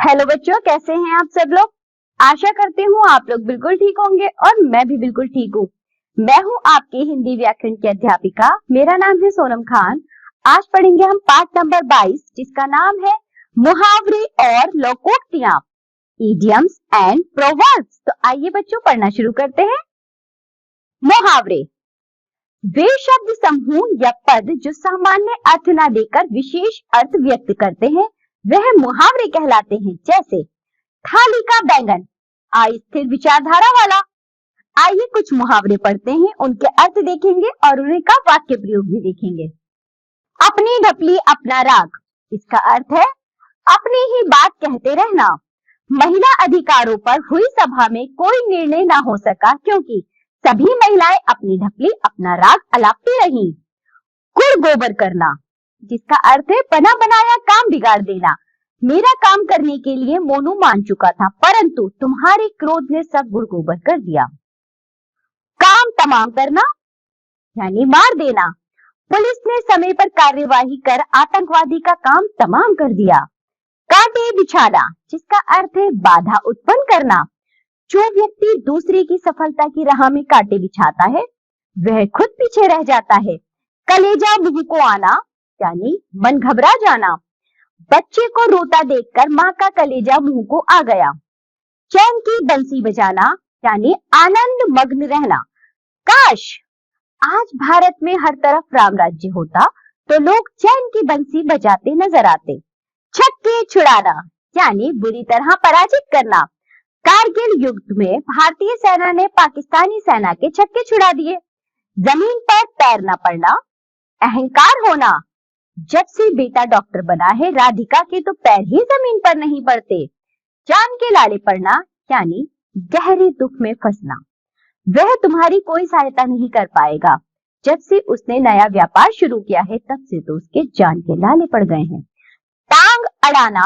Hello बच्चों, कैसे हैं आप सब लोग। आशा करती हूँ आप लोग बिल्कुल ठीक होंगे और मैं भी बिल्कुल ठीक हूँ। मैं हूँ आपकी हिंदी व्याकरण की अध्यापिका। मेरा नाम है सोनम खान। आज पढ़ेंगे हम पाठ नंबर 22 जिसका नाम है मुहावरे और लोकोक्तियां, इडियम्स एंड प्रोवर्ब्स। तो आइए बच्चों पढ़ना शुरू करते हैं। मुहावरे वे शब्द समूह या पद जो सामान्य अर्थ न देकर विशेष अर्थ व्यक्त करते हैं वह मुहावरे कहलाते हैं। जैसे थाली का बैंगन, अस्थिर विचारधारा वाला। आइए कुछ मुहावरे पढ़ते हैं, उनके अर्थ देखेंगे और उन्हीं का वाक्य प्रयोग भी देखेंगे। अपनी ढपली अपना राग, इसका अर्थ है अपनी ही बात कहते रहना। महिला अधिकारों पर हुई सभा में कोई निर्णय ना हो सका क्योंकि सभी महिलाएं अपनी ढपली अपना राग अलापती रहीं। गुड़ गोबर करना, जिसका अर्थ है बना बनाया काम बिगाड़ देना। मेरा काम करने के लिए मोनू मान चुका था परंतु तुम्हारे क्रोध ने सब गुड़ गोबर कर दिया। काम तमाम करना यानी मार देना। पुलिस ने समय पर कार्यवाही कर आतंकवादी का काम तमाम कर दिया। कांटे बिछाना, जिसका अर्थ है बाधा उत्पन्न करना। जो व्यक्ति दूसरे की सफलता की राह में कांटे बिछाता है वह खुद पीछे रह जाता है। कलेजा मुंह को आना यानी मन घबरा जाना। बच्चे को रोता देखकर माँ का कलेजा मुंह को आ गया। चैन की बंसी बजाना यानी आनंद मग्न रहना। काश आज भारत में हर तरफ राम राज्य होता तो लोग चैन की बंसी बजाते नजर आते। छक्के छुड़ाना यानी बुरी तरह पराजित करना। कारगिल युद्ध में भारतीय सेना ने पाकिस्तानी सेना के छक्के छुड़ा दिए। जमीन पर पैर न पड़ना, अहंकार होना। जब से बेटा डॉक्टर बना है राधिका के तो पैर ही जमीन पर नहीं पड़ते। जान के लाले पड़ना यानी गहरे दुख में फंसना। वह तुम्हारी कोई सहायता नहीं कर पाएगा। जब से उसने नया व्यापार शुरू किया है तब से तो उसके जान के लाले पड़ गए हैं। टांग अड़ाना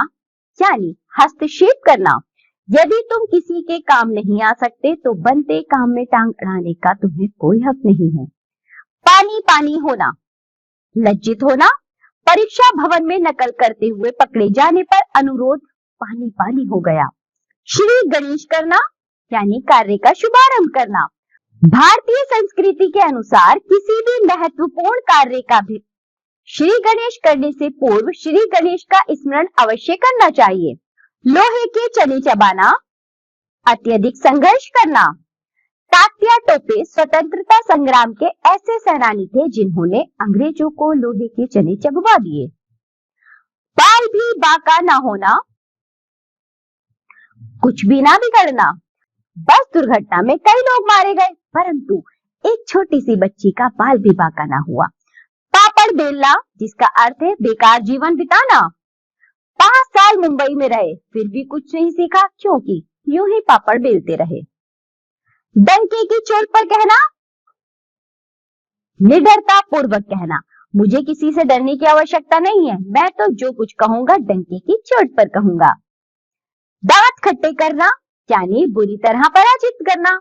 यानी हस्तक्षेप करना। यदि तुम किसी के काम नहीं आ सकते तो बनते काम में टांग अड़ाने का तुम्हें कोई हक नहीं है। पानी पानी होना, लज्जित होना। परीक्षा भवन में नकल करते हुए पकड़े जाने पर अनुरोध पानी पानी हो गया। श्री गणेश करना यानी कार्य का शुभारंभ करना। भारतीय संस्कृति के अनुसार किसी भी महत्वपूर्ण कार्य का भी श्री गणेश करने से पूर्व श्री गणेश का स्मरण अवश्य करना चाहिए। लोहे के चने चबाना, अत्यधिक संघर्ष करना। तात्या टोपे स्वतंत्रता संग्राम के ऐसे सेनानी थे जिन्होंने अंग्रेजों को लोहे के चने चबवा दिए। बाल भी बांका ना होना, कुछ भी ना बिगड़ना। बस दुर्घटना में कई लोग मारे गए परंतु एक छोटी सी बच्ची का बाल भी बांका ना हुआ। पापड़ बेलना, जिसका अर्थ है बेकार जीवन बिताना। 5 साल मुंबई में रहे फिर भी कुछ नहीं सीखा क्योंकि यूं ही पापड़ बेलते रहे। डंके की चोट पर कहना, निडरता पूर्वक कहना, मुझे किसी से डरने की आवश्यकता नहीं है, मैं तो जो कुछ कहूंगा डंके की चोट पर कहूंगा। दांत खट्टे करना यानी बुरी तरह पराजित करना।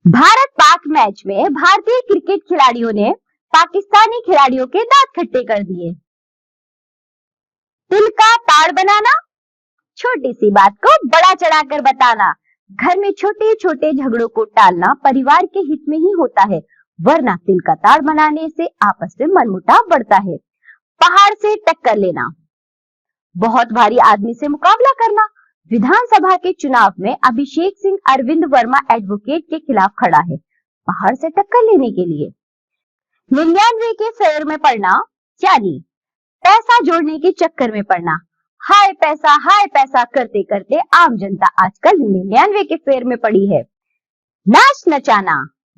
भारत पाक मैच में भारतीय क्रिकेट खिलाड़ियों ने पाकिस्तानी खिलाड़ियों के दांत खट्टे कर दिए। तिल का ताड़ बनाना, छोटी सी बात को बड़ा चढ़ाकर बताना। घर में छोटे छोटे झगड़ों को टालना परिवार के हित में ही होता है वरना तिल का ताड़ बनाने से आपस में मनमुटाव बढ़ता है। पहाड़ से टक्कर लेना, बहुत भारी आदमी से मुकाबला करना। विधानसभा के चुनाव में अभिषेक सिंह अरविंद वर्मा एडवोकेट के खिलाफ खड़ा है पहाड़ से टक्कर लेने के लिए। 99 के फेर में पड़ना यानी पैसा जोड़ने के चक्कर में पड़ना। हाय पैसा करते करते आम जनता आजकल 99 के फेर में पड़ी है। नाच नचाना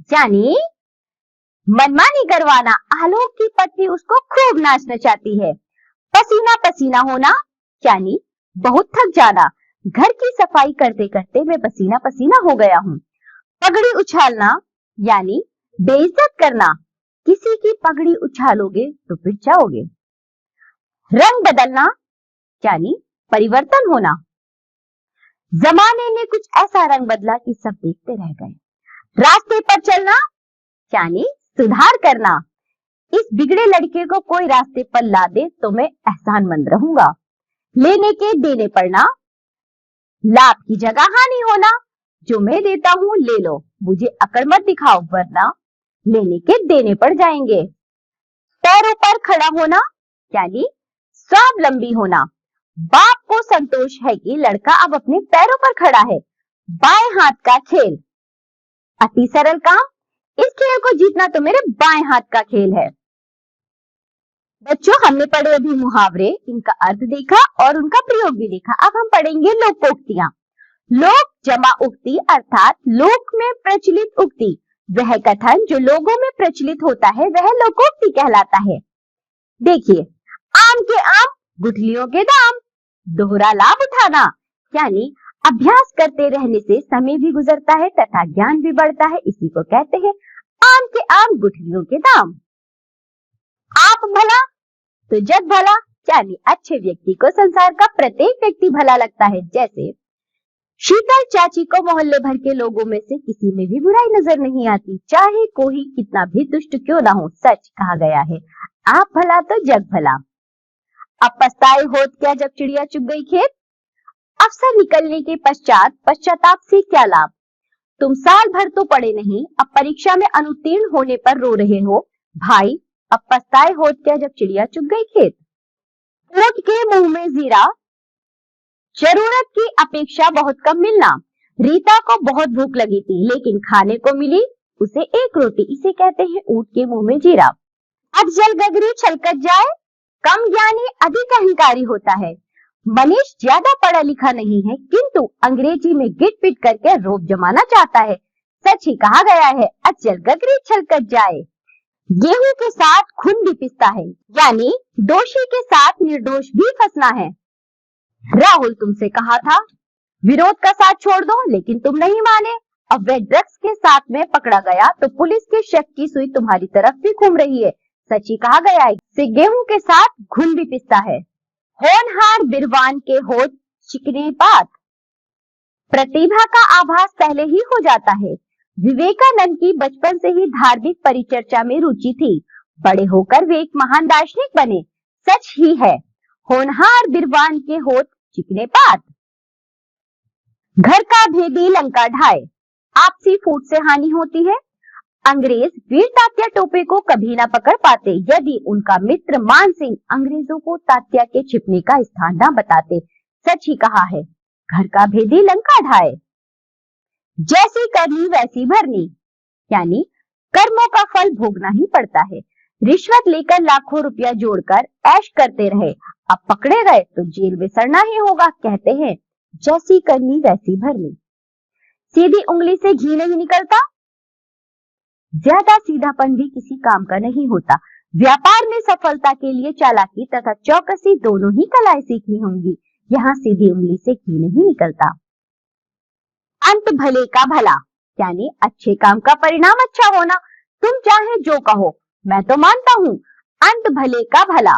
यानी मनमानी करवाना। आलोक की पत्नी उसको खूब नाच नचाती है। पसीना पसीना होना यानी बहुत थक जाना। घर की सफाई करते करते मैं पसीना पसीना हो गया हूँ। पगड़ी उछालना यानी बेइज्जत करना। किसी की पगड़ी उछालोगे तो पिट जाओगे। रंग बदलना यानी परिवर्तन होना। जमाने ने कुछ ऐसा रंग बदला कि सब देखते रह गए। रास्ते पर चलना यानी सुधार करना। इस बिगड़े लड़के को कोई रास्ते पर ला दे तो मैं एहसानमंद रहूंगा। लेने के देने पड़ना लाभ की जगह हानि होना, जो मैं देता हूँ ले लो, मुझे अकड़ मत दिखाओ वरना लेने के देने पड़ जाएंगे। पैरों पर खड़ा होना यानी स्वावलंबी होना। बाप को संतोष है कि लड़का अब अपने पैरों पर खड़ा है। बाएं हाथ का खेल, अति सरल काम, इस खेल को जीतना तो मेरे बाएं हाथ का खेल है। बच्चों, हमने पढ़े अभी मुहावरे, इनका अर्थ देखा और उनका प्रयोग भी देखा। अब हम पढ़ेंगे लोकोक्तियां। लोक जमा उक्ति अर्थात लोक में प्रचलित उक्ति, वह कथन जो लोगों में प्रचलित होता है वह लोकोक्ति कहलाता है। देखिए, आम के आम गुठलियों के दाम, दोहरा लाभ उठाना यानी अभ्यास करते रहने से समय भी गुजरता है तथा ज्ञान भी बढ़ता है, इसी को कहते हैं आम के आम गुठलियों के दाम। आप भला तो जग भला यानी अच्छे व्यक्ति को संसार का प्रत्येक व्यक्ति भला लगता है। जैसे शीतल चाची को मोहल्ले भर के लोगों में से किसी में भी बुराई नजर नहीं आती, चाहे कोई कितना भी दुष्ट क्यों ना हो। सच कहा गया है, आप भला तो जग भला। अब पछताए होत क्या जब चिड़िया चुग गई खेत। अवसर निकलने के पश्चात पश्चाताप से क्या लाभ। तुम साल भर तो पढ़े नहीं, अब परीक्षा में अनुत्तीर्ण होने पर रो रहे हो। भाई, अब पछताए होत क्या जब चिड़िया चुग गई खेत। ऊंट के मुंह में जीरा, जरूरत की अपेक्षा बहुत कम मिलना। रीता को बहुत भूख लगी थी लेकिन खाने को मिली उसे एक रोटी, इसे कहते हैं ऊंट के मुंह में जीरा। अब जल गगरी छलकत जाए, कम ज्ञानी अधिक अहंकारी होता है। मनीष ज्यादा पढ़ा लिखा नहीं है किंतु अंग्रेजी में गिट पिट करके रोब जमाना चाहता है। सच ही कहा गया है, अजल गगरी छलकत जाए। गेहूं के साथ खून भी पिसता है यानी दोषी के साथ निर्दोष भी फंसना है। राहुल तुमसे कहा था विरोध का साथ छोड़ दो लेकिन तुम नहीं माने। अब वह ड्रग्स के साथ में पकड़ा गया तो पुलिस के शक की सुई तुम्हारी तरफ भी घूम रही है। सच ही कहा गया है, से गेहूं के साथ घुन भी पिसता है। होनहार बिरवान के होठ चिकने पात। प्रतिभा का आभास पहले ही हो जाता है। विवेकानंद की बचपन से ही धार्मिक परिचर्चा में रुचि थी, बड़े होकर वे एक महान दार्शनिक बने। सच ही है, होनहार बिरवान के होठ चिकने पात। घर का भेदी लंका ढाए, आपसी फूट से हानि होती है। अंग्रेज वीर तात्या टोपे को कभी न पकड़ पाते यदि उनका मित्र मान सिंह अंग्रेजों को तात्या के छिपने का स्थान न बताते। सच ही कहा है, घर का भेदी लंका ढाए। जैसी करनी वैसी भरनी यानी कर्मों का फल भोगना ही पड़ता है। रिश्वत लेकर लाखों रुपया जोड़कर ऐश करते रहे, अब पकड़े गए तो जेल में सड़ना ही होगा। कहते हैं जैसी करनी वैसी भरनी। सीधी उंगली से घी नहीं निकलता। ज्यादा सीधापन भी किसी काम का नहीं होता। व्यापार में सफलता के लिए चालाकी तथा चौकसी दोनों ही कलाएं सीखनी होंगी। यहाँ सीधी उंगली से घी नहीं निकलता। अंत भले का भला यानी अच्छे काम का परिणाम अच्छा होना। तुम चाहे जो कहो, मैं तो मानता हूँ अंत भले का भला।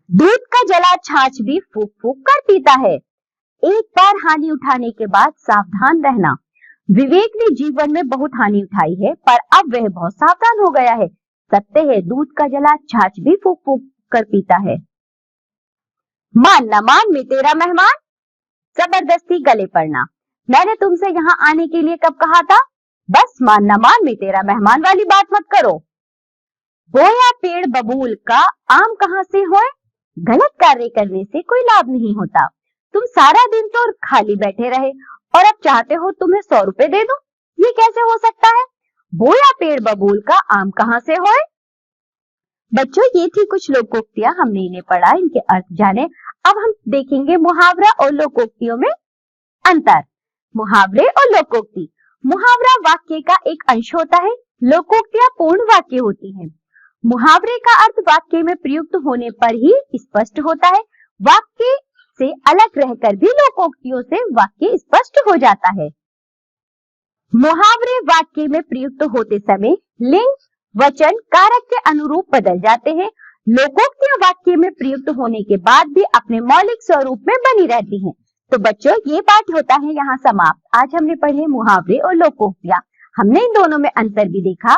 दूध का जला छाछ भी फूक फूक कर पीता है। एक बार हानि उठाने के बाद सावधान रहना। विवेक ने जीवन में बहुत हानि उठाई है पर अब वह बहुत सावधान हो गया है। सत्य है, दूध का जला छाछ भी फूक फूक कर पीता है। मान न मान में तेरा मेहमान, जबरदस्ती गले पड़ना। मैंने तुमसे यहाँ आने के लिए कब कहा था? बस मान न मान में तेरा मेहमान वाली बात मत करो। बोया पेड़ बबूल का आम कहाँ से होए? गलत कार्य करने से कोई लाभ नहीं होता। तुम सारा दिन तो खाली बैठे रहे और अब चाहते हो तुम्हें 100 रुपए दे दूं? ये कैसे हो सकता है? बोया पेड़ बबूल का आम कहाँ से होए? बच्चों, ये थी कुछ लोकोक्तियां, हमने इन्हें पढ़ा, इनके अर्थ जाने। अब हम देखेंगे मुहावरा और लोकोक्तियों में अंतर। मुहावरे और लोकोक्ति। मुहावरा वाक्य का एक अंश होता है, लोकोक्तियां पूर्ण वाक्य होती हैं। मुहावरे का अर्थ वाक्य में प्रयुक्त होने पर ही स्पष्ट होता है। वाक्य से अलग रहकर भी लोकोक्तियों से वाक्य स्पष्ट हो जाता है। मुहावरे वाक्य में प्रयुक्त होते समय लिंग, वचन, कारक के अनुरूप बदल जाते हैं। लोकोक्तियां वाक्य में प्रयुक्त होने के बाद भी अपने मौलिक स्वरूप में बनी रहती हैं। तो बच्चों, ये पाठ होता है यहाँ समाप्त। आज हमने पढ़े मुहावरे और लोकोक्तियां। हमने इन दोनों में अंतर भी देखा।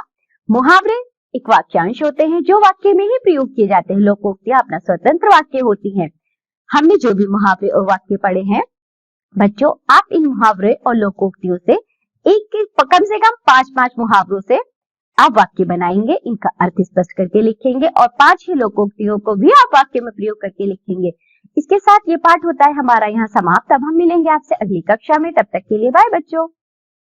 मुहावरे एक वाक्यांश होते हैं जो वाक्य में ही प्रयोग किए जाते हैं। लोकोक्तियां अपना स्वतंत्र वाक्य होती हैं। हमने जो भी मुहावरे और वाक्य पढ़े हैं बच्चों, आप इन मुहावरे और लोकोक्तियों से कम से कम 5-5 मुहावरों से आप वाक्य बनाएंगे, इनका अर्थ स्पष्ट करके लिखेंगे और 5 ही लोकोक्तियों को भी आप वाक्य में प्रयोग करके लिखेंगे। इसके साथ ये पाठ होता है हमारा यहाँ समाप्त। अब हम मिलेंगे आपसे अगली कक्षा में। तब तक के लिए बाय बच्चों।